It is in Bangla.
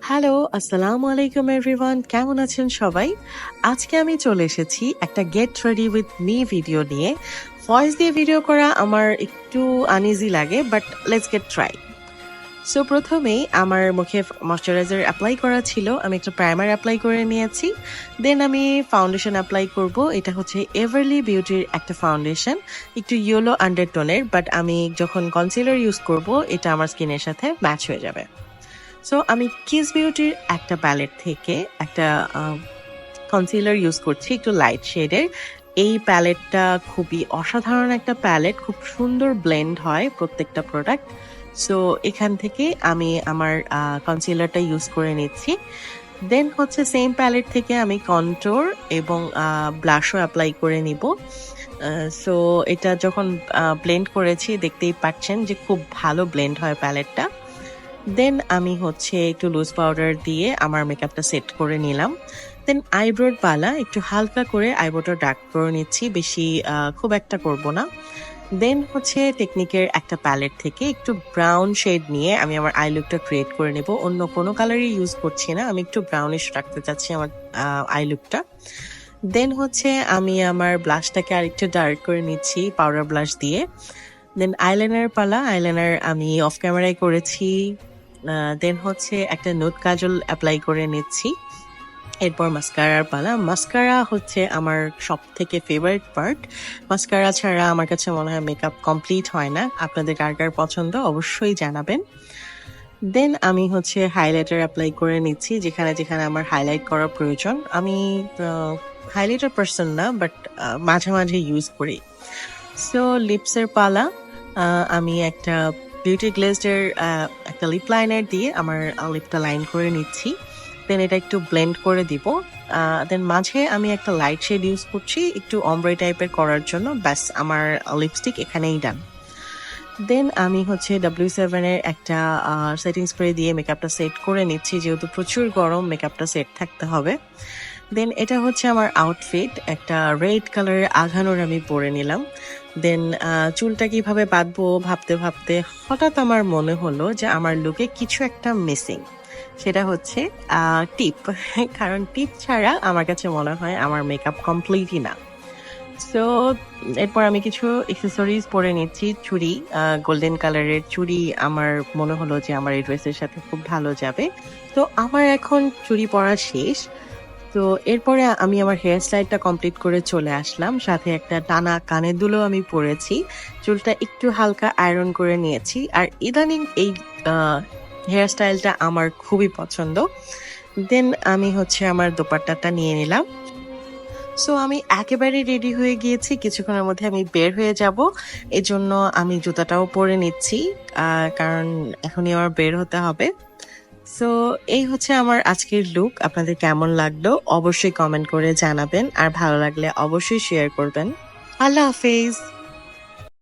হ্যালো, আসসালামু আলাইকুম এভরিওয়ান। কেমন আছেন সবাই? আজকে আমি চলে এসেছি একটা get ready with me video নিয়ে। ভয়েস দিয়ে ভিডিও করা আমার একটু আনইজি লাগে, but let's get try. So প্রথমেই আমার মুখে ময়শ্চারাইজার অ্যাপ্লাই করা ছিল। আমি একটা প্রাইমার অ্যাপ্লাই করে নিয়েছি। দেন আমি ফাউন্ডেশন অ্যাপ্লাই করব। এটা হচ্ছে এভারলি বিউটির একটা ফাউন্ডেশন, একটু ইয়েলো আন্ডারটোনের, বাট আমি যখন কনসিলার ইউজ করব এটা আমার স্কিনের সাথে ম্যাচ হয়ে যাবে। সো আমি কিস বিউটির একটা প্যালেট থেকে একটা কনসিলার ইউজ করছি, একটু লাইট শেডের। এই প্যালেটটা খুবই অসাধারণ একটা প্যালেট, খুব সুন্দর ব্লেন্ড হয় প্রত্যেকটা প্রোডাক্ট। সো এখান থেকে আমি আমার কনসিলারটা ইউজ করে নিচ্ছি। দেন হচ্ছে সেম প্যালেট থেকে আমি কন্ট্যুর এবং ব্লাশও অ্যাপ্লাই করে নিব। সো এটা যখন ব্লেন্ড করেছি দেখতেই পাচ্ছেন যে খুব ভালো ব্লেন্ড হয় প্যালেটটা। দেন আমি হচ্ছে একটু লুজ পাউডার দিয়ে আমার মেকআপটা সেট করে নিলাম। দেন আইব্রোর পালা একটু হালকা করে আইব্রোটা ডার্ক করে নিচ্ছি, বেশি খুব একটা করব না। দেন হচ্ছে টেকনিকের একটা প্যালেট থেকে একটু ব্রাউন শেড নিয়ে আমি আমার আই লুকটা ক্রিয়েট করে নেব। অন্য কোনো কালারই ইউজ করছি না, আমি একটু ব্রাউনিশ রাখতে চাচ্ছি আমার আই লুকটা। দেন হচ্ছে আমি আমার ব্লাশটাকে আরেকটু ডার্ক করে নিচ্ছি পাউডার ব্লাশ দিয়ে। দেন আইলাইনার পালা, আইলাইনার আমি অফ ক্যামেরায় করেছি। দেন হচ্ছে একটা নোট কাজল অ্যাপ্লাই করে নিচ্ছি। এরপর মাস্কারার পালা। মাস্কারা হচ্ছে আমার সব থেকে ফেভারিট পার্ট। মাস্কারা ছাড়া আমার কাছে মনে হয় মেকআপ কমপ্লিট হয় না। আপনাদের কার কার পছন্দ অবশ্যই জানাবেন। দেন আমি হচ্ছে হাইলাইটার অ্যাপ্লাই করে নিচ্ছি যেখানে যেখানে আমার হাইলাইট করার প্রয়োজন। আমি হাইলাইটার পার্সন না, বাট মাঝে মাঝে ইউজ করি। সো লিপসের পালা। আমি একটা বিউটি গ্লেজের একটা লিপ লাইনার দিয়ে আমার লিপটা লাইন করে নিচ্ছি। দেন এটা একটু ব্লেন্ড করে দিব। দেন মাঝে আমি একটা লাইট শেড ইউজ করছি একটু অমব্রে টাইপের করার জন্য। ব্যাস আমার লিপস্টিক এখানেই ডান। দেন আমি হচ্ছে W7 এর একটা সেটিং স্প্রে দিয়ে মেকআপটা সেট করে নিচ্ছি, যেহেতু প্রচুর গরম মেকআপটা সেট থাকতে হবে। দেন এটা হচ্ছে আমার আউটফিট, একটা রেড কালারের আঘানোর আমি পরে নিলাম। দেন চুলটা কিভাবে বাঁধবো ভাবতে ভাবতে হঠাৎ আমার মনে হলো যে আমার লুকে কিছু একটা মিসিং, সেটা হচ্ছে টিপ। কারণ টিপ ছাড়া আমার কাছে মনে হয় আমার মেকআপ কমপ্লিটই না। সো এরপর আমি কিছু এক্সেসরিজ পরে নিচ্ছি। চুড়ি, গোল্ডেন কালারের চুড়ি আমার মনে হলো যে আমার এই ড্রেসের সাথে খুব ভালো যাবে। তো আমার এখন চুড়ি পরা শেষ। তো এরপরে আমি আমার হেয়ার স্টাইলটা কমপ্লিট করে চলে আসলাম। সাথে একটা টানা কানের দুলও আমি পরেছি। চুলটা একটু হালকা আয়রন করে নিয়েছি। আর ইদানিং এই হেয়ার স্টাইলটা আমার খুবই পছন্দ। দেন আমি হচ্ছে আমার দোপাট্টাটা নিয়ে নিলাম। সো আমি একেবারে রেডি হয়ে গিয়েছি, কিছুক্ষণের মধ্যে আমি বের হয়ে যাব। এজন্য আমি জুতাটাও পরে নিচ্ছি, কারণ এখনই আমার বের হতে হবে। সো এই হচ্ছে আমার আজকের লুক। আপনাদের কেমন লাগলো অবশ্যই কমেন্ট করে জানাবেন, আর ভালো লাগলে অবশ্যই শেয়ার করবেন। আল্লাহ হাফেজ।